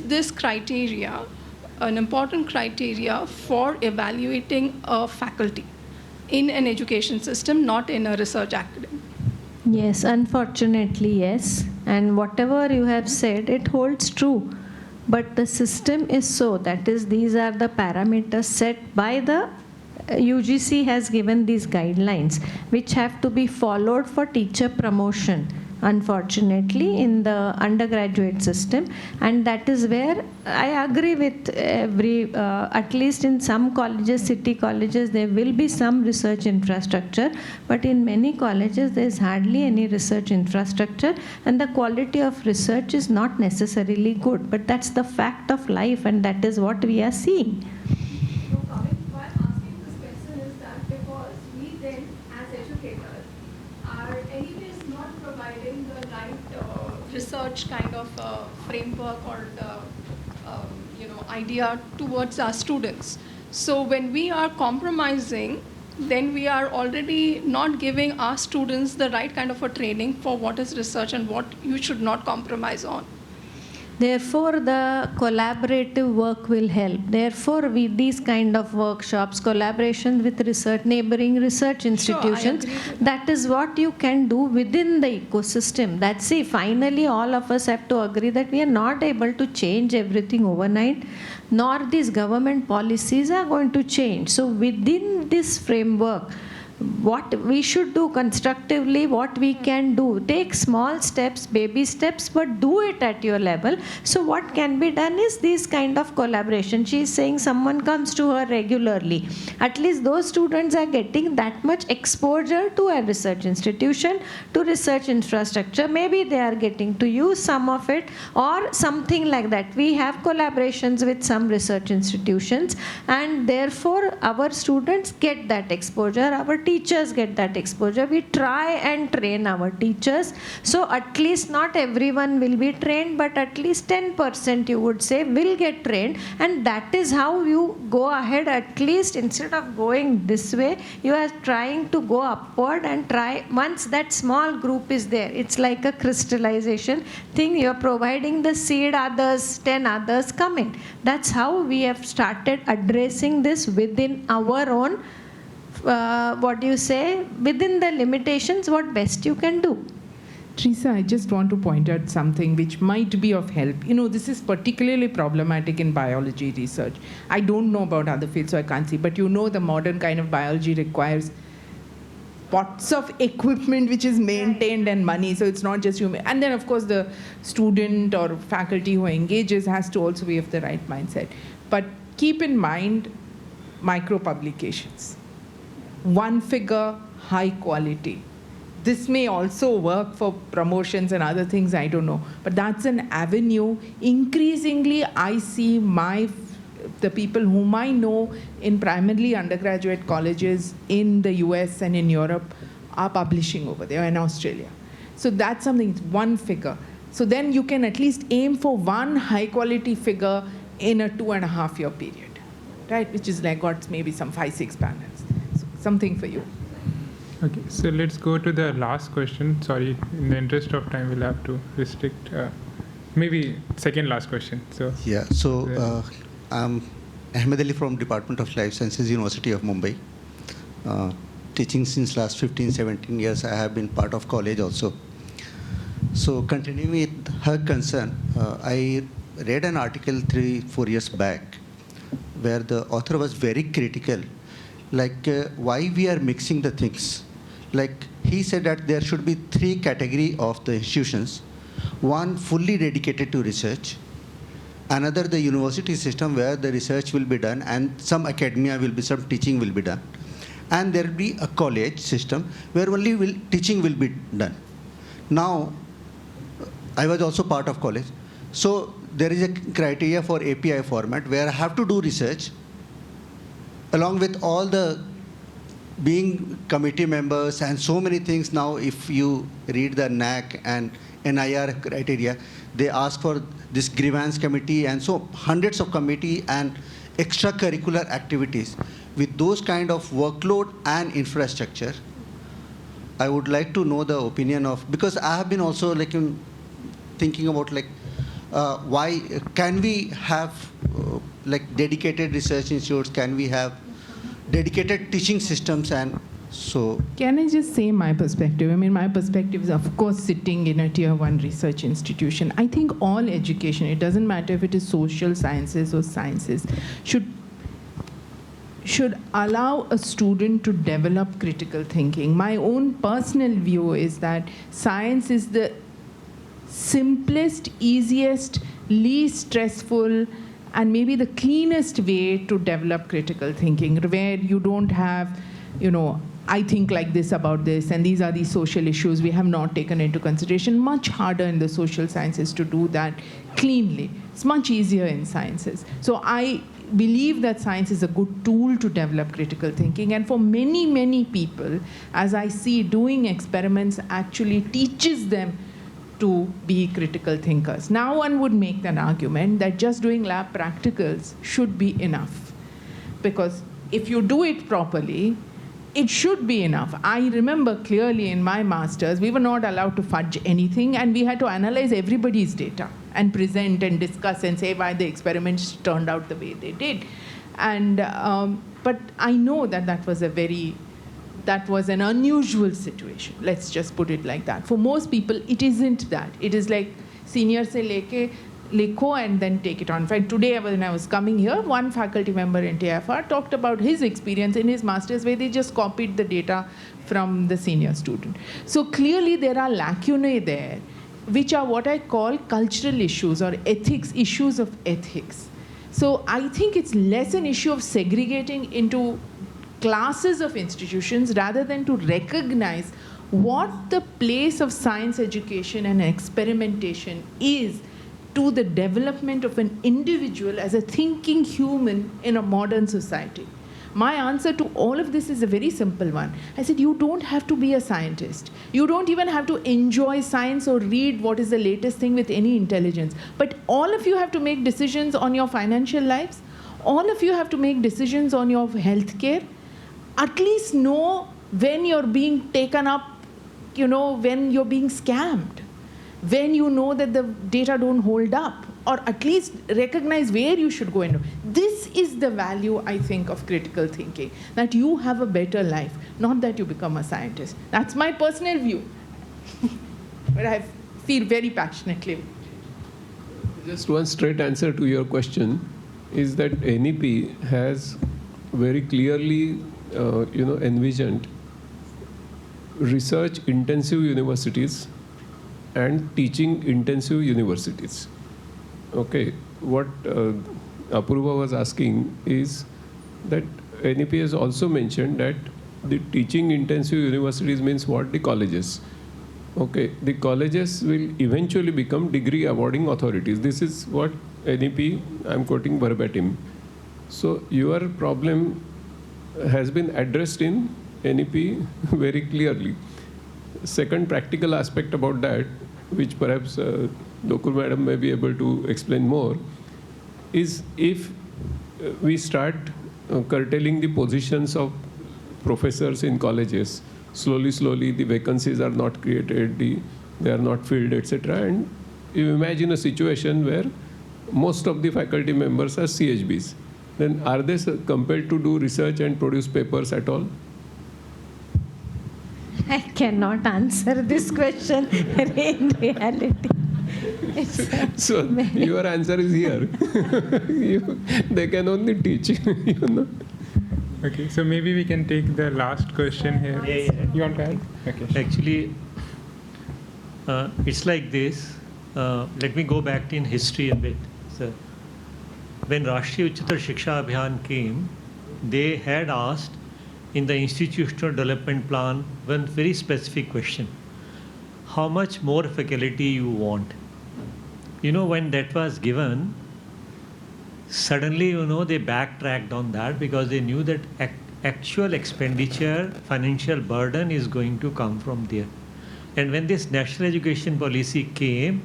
this criteria an important criteria for evaluating a faculty in an education system, not in a research academy? Yes, unfortunately, yes. And whatever you have said, it holds true. But the system is so, that is, these are the parameters set by the UGC has given these guidelines, which have to be followed for teacher promotion, unfortunately, in the undergraduate system. And that is where I agree with at least in some colleges, city colleges, there will be some research infrastructure, but in many colleges there is hardly any research infrastructure, and the quality of research is not necessarily good. But that's the fact of life, and that is what we are seeing. Research kind of framework or idea towards our students. So when we are compromising, then we are already not giving our students the right kind of a training for what is research and what you should not compromise on. Therefore, the collaborative work will help. Therefore, with these kind of workshops, collaboration with research, neighboring research institutions, that is what you can do within the ecosystem. That's it. Finally, all of us have to agree that we are not able to change everything overnight, nor these government policies are going to change. So within this framework, what we should do constructively, what we can do, take small steps, baby steps, but do it at your level. So what can be done is this kind of collaboration. She is saying someone comes to her regularly. At least those students are getting that much exposure to a research institution, to research infrastructure. Maybe they are getting to use some of it or something like that. We have collaborations with some research institutions, and therefore our students get that exposure. Our teachers get that exposure. We try and train our teachers. So at least not everyone will be trained, but at least 10% you would say will get trained. And that is how you go ahead. At least instead of going this way, you are trying to go upward and try. Once that small group is there, it's like a crystallization thing. You are providing the seed, others, 10 others come in. That's how we have started addressing this within our own within the limitations, what best you can do. Teresa, I just want to point out something which might be of help. This is particularly problematic in biology research. I don't know about other fields, so I can't see, but the modern kind of biology requires pots of equipment which is maintained and money, so it's not just human. And then, of course, the student or faculty who engages has to also be of the right mindset. But keep in mind micro-publications. One figure, high quality. This may also work for promotions and other things, I don't know. But that's an avenue. Increasingly, I see the people whom I know in primarily undergraduate colleges in the US and in Europe are publishing over there, in Australia. So that's something, it's one figure. So then you can at least aim for one high quality figure in a 2.5-year period, right? Which is like got maybe some 5-6 panels. Something for you. Okay, so let's go to the last question. Sorry, in the interest of time, we'll have to restrict. Maybe second last question. So yeah. So I'm Ahmed Ali from Department of Life Sciences, University of Mumbai. Teaching since last 15-17 years. I have been part of college also. So continuing with her concern, I read an article 3-4 years back where the author was very critical. Why we are mixing the things. He said that there should be 3 categories of the institutions. One fully dedicated to research. Another, the university system where the research will be done and some academia will be, some teaching will be done. And there will be a college system where only teaching will be done. Now, I was also part of college. So there is a criteria for API format where I have to do research along with all the being committee members and so many things. Now, if you read the NAC and NIR criteria, they ask for this grievance committee and so hundreds of committee and extracurricular activities. With those kind of workload and infrastructure, I would like to know the opinion of, because I have been also thinking about why can we have like dedicated research institutes? Can we have dedicated teaching systems? And so, can I just say my perspective? I mean, my perspective is, of course, sitting in a tier 1 research institution. I think all education, it doesn't matter if it is social sciences or sciences, should allow a student to develop critical thinking. My own personal view is that science is the simplest, easiest, least stressful, and maybe the cleanest way to develop critical thinking, where you don't have, I think like this about this, and these are the social issues we have not taken into consideration. Much harder in the social sciences to do that cleanly. It's much easier in sciences. So I believe that science is a good tool to develop critical thinking. And for many, many people, as I see, doing experiments actually teaches them to be critical thinkers. Now one would make an argument that just doing lab practicals should be enough. Because if you do it properly, it should be enough. I remember clearly in my master's, we were not allowed to fudge anything, and we had to analyze everybody's data and present and discuss and say why the experiments turned out the way they did. And but I know that that was an unusual situation. Let's just put it like that. For most people, it isn't that. It is like senior se leke likho and then take it on. In fact, today when I was coming here, one faculty member in TIFR talked about his experience in his master's where they just copied the data from the senior student. So clearly there are lacunae there, which are what I call cultural issues or ethics, issues of ethics. So I think it's less an issue of segregating into classes of institutions rather than to recognize what the place of science education and experimentation is to the development of an individual as a thinking human in a modern society. My answer to all of this is a very simple one. I said, you don't have to be a scientist. You don't even have to enjoy science or read what is the latest thing with any intelligence. But all of you have to make decisions on your financial lives. All of you have to make decisions on your health care. At least know when you're being taken up, when you're being scammed, when you know that the data don't hold up, or at least recognize where you should go into. This is the value, I think, of critical thinking, that you have a better life, not that you become a scientist. That's my personal view, but I feel very passionately. Just one straight answer to your question is that NEP has very clearly envisioned research-intensive universities and teaching-intensive universities. Okay, what Apurva was asking is that NEP has also mentioned that the teaching-intensive universities means what? The colleges. Okay, the colleges will eventually become degree awarding authorities. This is what NEP, I'm quoting verbatim. So your problem has been addressed in NEP very clearly. Second practical aspect about that, which perhaps Lokur madam may be able to explain more, is if we start curtailing the positions of professors in colleges, slowly the vacancies are not created, they are not filled, etc. And you imagine a situation where most of the faculty members are CHBs. Then are they compelled to do research and produce papers at all? I cannot answer this question in reality. So your answer is here. They can only teach. Okay, so maybe we can take the last question here. Yeah. You want to add? Okay. Actually, it's like this. Let me go back in history a bit. So, when Rashtriya Uchchatar Shiksha Abhiyan came, they had asked in the institutional development plan one very specific question: how much more faculty you want? When that was given, suddenly, they backtracked on that because they knew that actual expenditure, financial burden is going to come from there. And when this national education policy came,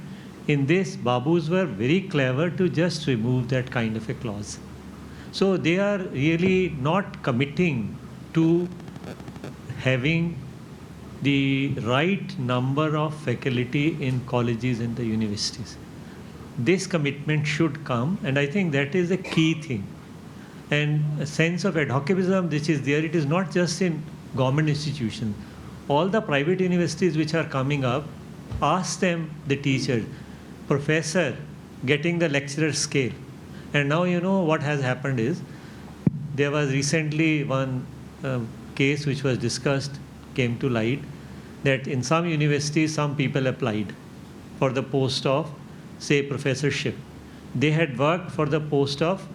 in this, Babus were very clever to just remove that kind of a clause. So they are really not committing to having the right number of faculty in colleges and the universities. this commitment should come, and I think that is a key thing. And a sense of ad hocism which is there, it is not just in government institutions. All the private universities which are coming up, ask them, the teachers, professor, getting the lecturer scale. And now you know what has happened is, there was recently one case which was discussed, came to light, that in some universities, some people applied for the post of, say, professorship. They had worked for the post of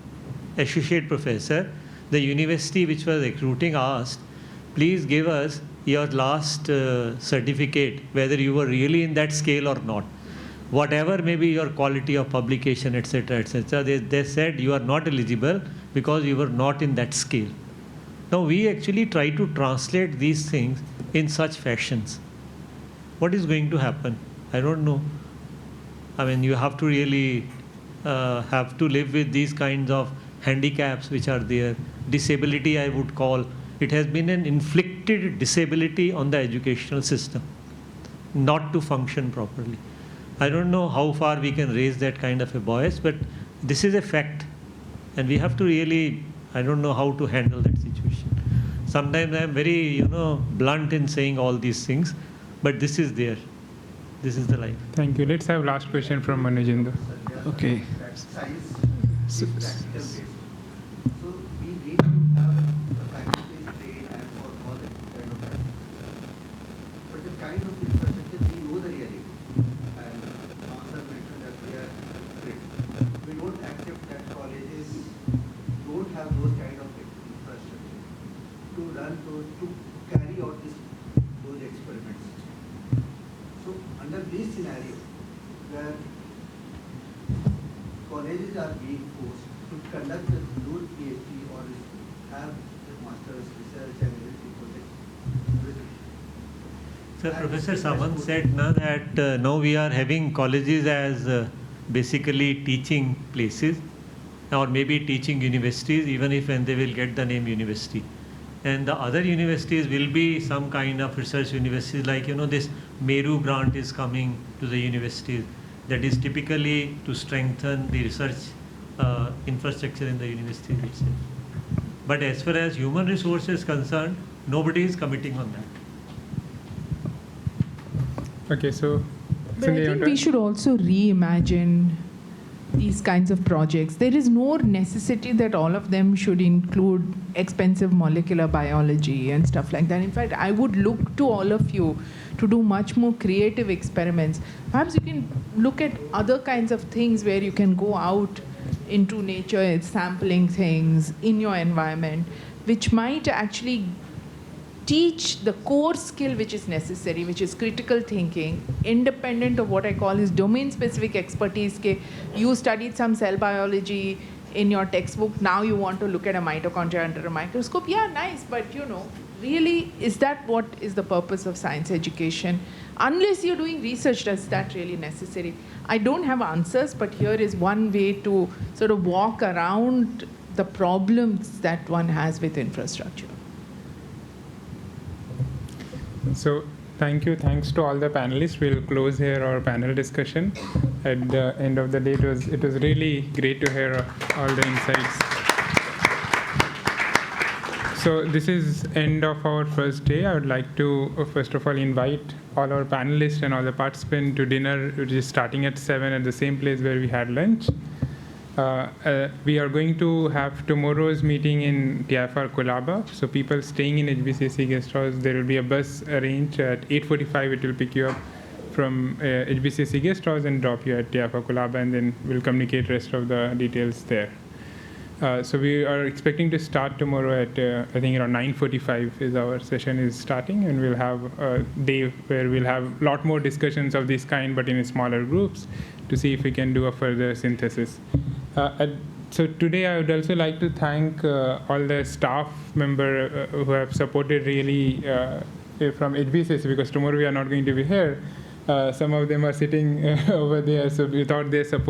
associate professor. The university which was recruiting asked, please give us your last certificate, whether you were really in that scale or not. Whatever may be your quality of publication, etc., etc. They said you are not eligible because you were not in that scale. Now we actually try to translate these things in such fashions. What is going to happen? I don't know. I mean, you have to really have to live with these kinds of handicaps which are there. Disability, I would call. It has been an inflicted disability on the educational system, not to function properly. I don't know how far we can raise that kind of a voice, but this is a fact. And we have to really, I don't know how to handle that situation. Sometimes I am very, blunt in saying all these things, but this is there. This is the life. Thank you. Let's have last question from Manojendra. Okay. So we need to have the science-based trade and for all that kind of that. But the kind of infrastructure, we know the reality. And Master mentioned that we are great. We don't accept that colleges don't have those kind of infrastructure to run those, to carry out those experiments. So under this scenario, where colleges are being forced to conduct a dual PhD or have the master's research and everything project. Sir, Professor Sawant said now that now we are having colleges as basically teaching places, or maybe teaching universities, even if when they will get the name university. And the other universities will be some kind of research universities, like this Meru grant is coming to the universities. That is typically to strengthen the research infrastructure in the university itself. But as far as human resources concerned, nobody is committing on that. Okay, so But I think we should also reimagine these kinds of projects. There is no necessity that all of them should include expensive molecular biology and stuff like that. In fact, I would look to all of you to do much more creative experiments. Perhaps you can look at other kinds of things where you can go out into nature, sampling things in your environment, which might actually teach the core skill which is necessary, which is critical thinking, independent of what I call is domain-specific expertise. You studied some cell biology in your textbook, now you want to look at a mitochondria under a microscope. Yeah, nice, but really, is that what is the purpose of science education? Unless you're doing research, is that really necessary? I don't have answers, but here is one way to sort of walk around the problems that one has with infrastructure. So thank you. Thanks to all the panelists. We'll close here our panel discussion. At the end of the day, it was really great to hear all the insights. So this is end of our first day. I would like to first of all invite all our panelists and all the participants to dinner, which is starting at 7 at the same place where we had lunch. We are going to have tomorrow's meeting in TIFR Kolaba. So people staying in HBCC guest house, there will be a bus arranged at 8:45. It will pick you up from HBCC guest house and drop you at TIFR Kolaba, and then we'll communicate rest of the details there. So we are expecting to start tomorrow at I think around 9:45 is our session is starting, and we'll have a day where we'll have a lot more discussions of this kind, but in smaller groups, to see if we can do a further synthesis. So today I would also like to thank all the staff members who have supported really from HBCC, because tomorrow we are not going to be here. Some of them are sitting over there, so without their support